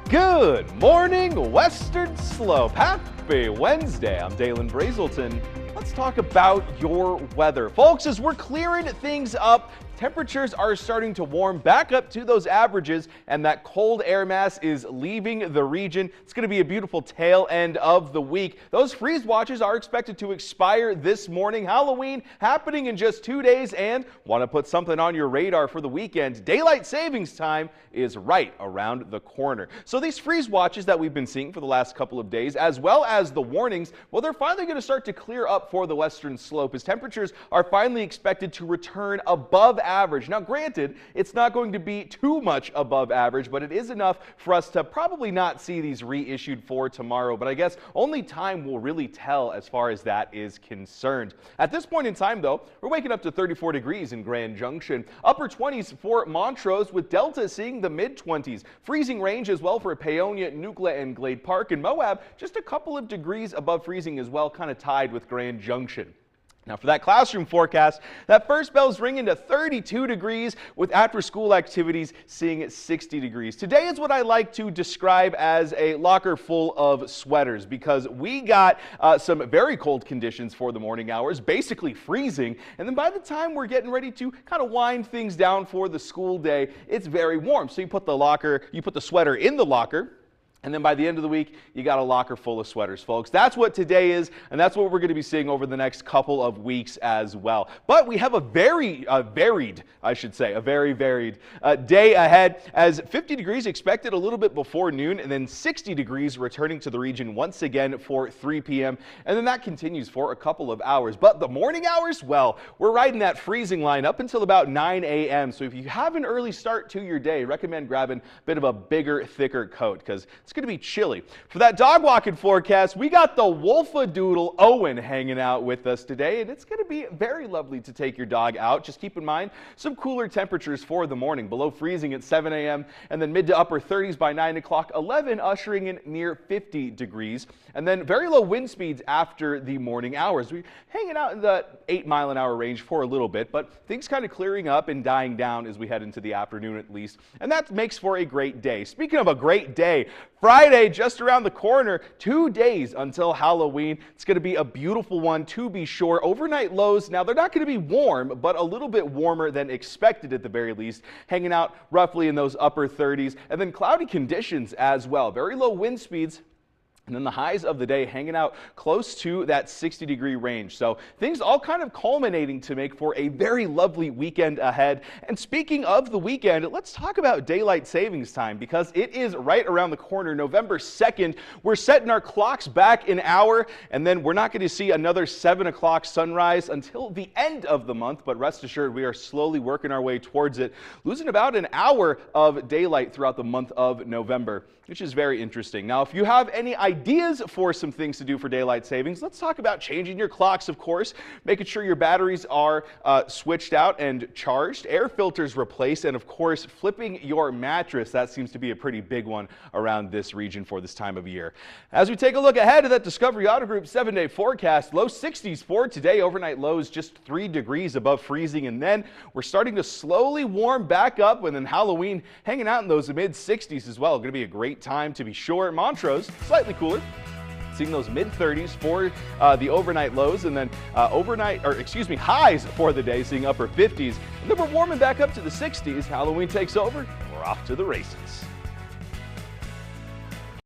Good morning, Western Slope. Happy Wednesday. I'm Dalen Brazelton. Let's talk about your weather. Folks, as we're clearing things up, temperatures are starting to warm back up to those averages, and that cold air mass is leaving the region. It's going to be a beautiful tail end of the week. Those freeze watches are expected to expire this morning. Halloween happening in just 2 days, and want to put something on your radar for the weekend. Daylight savings time is right around the corner. So these freeze watches that we've been seeing for the last couple of days, as well as the warnings, well, they're finally going to start to clear up for the Western Slope as temperatures are finally expected to return above average. Now, granted, it's not going to be too much above average, but it is enough for us to probably not see these reissued for tomorrow. But I guess only time will really tell as far as that is concerned. At this point in time, though, we're waking up to 34 degrees in Grand Junction, upper 20s for Montrose, with Delta seeing the mid-20s. Freezing range as well for Paonia, Nucla, and Glade Park. And Moab, just a couple of degrees above freezing as well, kind of tied with Grand Junction. Now for that classroom forecast, that first bell's ringing to 32 degrees with after-school activities seeing 60 degrees. Today is what I like to describe as a locker full of sweaters because we got some very cold conditions for the morning hours, basically freezing. And then by the time we're getting ready to kind of wind things down for the school day, it's very warm. So you put the sweater in the locker. And then by the end of the week, you got a locker full of sweaters, folks. That's what today is, and that's what we're going to be seeing over the next couple of weeks as well. But we have a very varied day ahead, as 50 degrees expected a little bit before noon, and then 60 degrees returning to the region once again for 3 p.m. And then that continues for a couple of hours. But the morning hours, well, we're riding that freezing line up until about 9 a.m. So if you have an early start to your day, recommend grabbing a bit of a bigger, thicker coat because it's going to be chilly. For that dog walking forecast, we got the Wolfadoodle Owen hanging out with us today, and it's going to be very lovely to take your dog out. Just keep in mind some cooler temperatures for the morning, below freezing at 7 a.m. and then mid to upper 30s by 9 o'clock, 11 ushering in near 50 degrees, and then very low wind speeds after the morning hours. We're hanging out in the 8-mile-an-hour range for a little bit, but things kind of clearing up and dying down as we head into the afternoon at least, and that makes for a great day. Speaking of a great day, Friday just around the corner, 2 days until Halloween. It's going to be a beautiful one to be sure. Overnight lows, now they're not going to be warm, but a little bit warmer than expected at the very least, hanging out roughly in those upper 30s, and then cloudy conditions as well. Very low wind speeds. And then the highs of the day hanging out close to that 60-degree range. So things all kind of culminating to make for a very lovely weekend ahead. And speaking of the weekend, let's talk about daylight savings time because it is right around the corner, November 2nd. We're setting our clocks back an hour, and then we're not going to see another 7 o'clock sunrise until the end of the month. But rest assured, we are slowly working our way towards it, losing about an hour of daylight throughout the month of November, which is very interesting. Now, if you have any ideas for some things to do for daylight savings, let's talk about changing your clocks, of course, making sure your batteries are switched out and charged, air filters replaced, and of course, flipping your mattress. That seems to be a pretty big one around this region for this time of year. As we take a look ahead at that Discovery Auto Group 7-day forecast, low 60s for today, overnight lows just 3 degrees above freezing, and then we're starting to slowly warm back up, and then Halloween hanging out in those mid 60s as well. Going to be a great time to be sure. Montrose, slightly cooler, seeing those mid-30s for the overnight lows, and then highs for the day, seeing upper 50s. And then we're warming back up to the 60s. Halloween takes over, and we're off to the races.